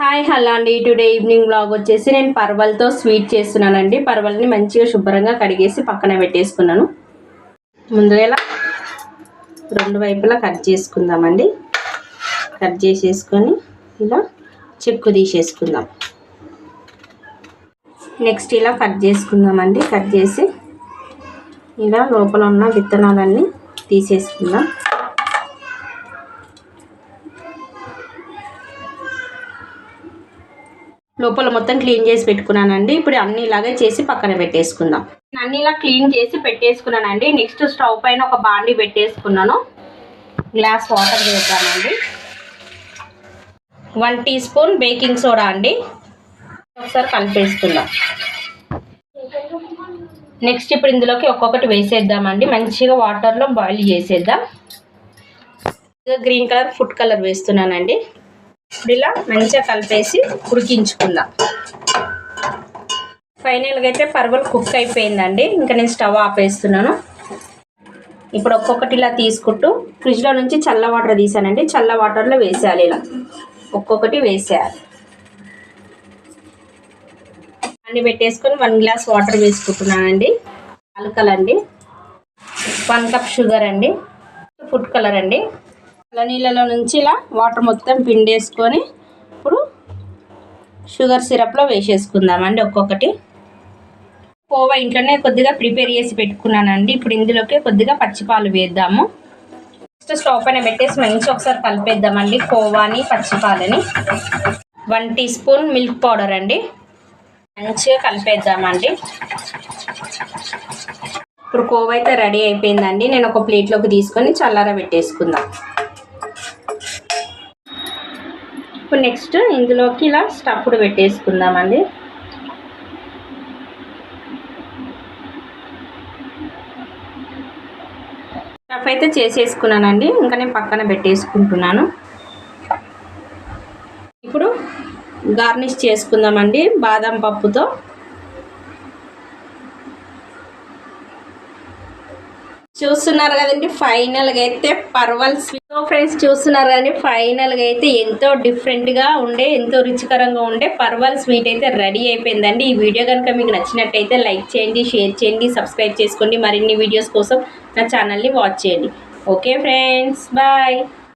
Hi hello అండి. Today evening vlog వచ్చేసి నేను పర్వల్తో స్వీట్ చేస్తున్నానండి. పర్వల్ని మంచిగా శుభ్రంగా కడిగేసి పక్కన పెట్టేసుకున్నాను. ముందుగా రెండు వైపులా కట్ చేసుకుందామండి. కట్ చేసేసుకొని ఇలా చెక్కు తీసేసుకుందాం. నెక్స్ట్ ఇలా కట్ చేసుకుందామండి. కట్ చేసి ఇలా లోపల ఉన్న విత్తనాలన్నీ తీసేసుకుందాం. లోపల మొత్తం క్లీన్ చేసి పెట్టుకున్నానండి. ఇప్పుడు అన్ని ఇలాగే చేసి పక్కన పెట్టేసుకుందాం. అన్ని ఇలా క్లీన్ చేసి పెట్టేసుకున్నానండి. నెక్స్ట్ స్టవ్ పైన ఒక బాండి పెట్టేసుకున్నాను. గ్లాస్ వాటర్ వేద్దామండి. 1 టీ స్పూన్ బేకింగ్ సోడా అండి. ఒకసారి కలిపేసుకుందాం. నెక్స్ట్ ఇప్పుడు ఇందులోకి ఒక్కొక్కటి వేసేద్దామండి. మంచిగా వాటర్లో బాయిల్ చేసేద్దాం. గ్రీన్ కలర్ ఫుడ్ కలర్ వేస్తున్నానండి. ఇప్పుడు ఇలా మంచిగా కలిపేసి ఉడికించుకుందాం. ఫైనల్గా అయితే పర్వల్ కుక్ అయిపోయిందండి. ఇంకా నేను స్టవ్ ఆపేస్తున్నాను. ఇప్పుడు ఒక్కొక్కటి ఇలా తీసుకుంటూ ఫ్రిడ్జ్లో నుంచి చల్ల వాటర్ తీసానండి. చల్ల వాటర్లో వేసేయాలి. ఇలా ఒక్కొక్కటి వేసేయాలి. అన్ని పెట్టేసుకొని 1 గ్లాస్ వాటర్ వేసుకుంటున్నానండి. యాలకులండి, 1 కప్ షుగర్ అండి, ఫుడ్ కలర్ అండి. నీళ్ళలో నుంచి ఇలా వాటర్ మొత్తం పిండేసుకొని ఇప్పుడు షుగర్ సిరప్లో వేసేసుకుందామండి. ఒక్కొక్కటి కోవా ఇంట్లోనే కొద్దిగా ప్రిపేర్ చేసి పెట్టుకున్నానండి. ఇప్పుడు ఇందులోకి కొద్దిగా పచ్చిపాలు వేద్దాము. నెక్స్ట్ స్టవ్ పైన పెట్టేసి మంచి ఒకసారి కలిపేద్దామండి. కోవాని పచ్చిపాలని 1 టీ స్పూన్ మిల్క్ పౌడర్ అండి. మంచిగా కలిపేద్దామండి. ఇప్పుడు కోవా అయితే రెడీ అయిపోయిందండి. నేను ఒక ప్లేట్లోకి తీసుకొని చల్లార పెట్టేసుకుందాం. ఇప్పుడు నెక్స్ట్ ఇందులోకి ఇలా స్టఫ్డ్ పెట్టేసుకుందామండి. స్టఫ్ అయితే చేసేసుకున్నానండి. ఇంకా నేను పక్కన పెట్టేసుకుంటున్నాను. ఇప్పుడు గార్నిష్ చేసుకుందామండి బాదం పప్పుతో. చూస్తున్నారు కదండి, ఫైనల్గా అయితే పర్వల్ స్వీట్. ఫ్రెండ్స్ చూస్తున్నారు కదండి, ఫైనల్గా అయితే ఎంతో డిఫరెంట్గా ఉండే, ఎంతో రుచికరంగా ఉండే పర్వల్ స్వీట్ అయితే రెడీ అయిపోయిందండి. ఈ వీడియో కనుక మీకు నచ్చినట్టయితే లైక్ చేయండి, షేర్ చేయండి, సబ్స్క్రైబ్ చేసుకోండి. మరిన్ని వీడియోస్ కోసం నా ఛానల్ని వాచ్ చేయండి. Okay friends, bye.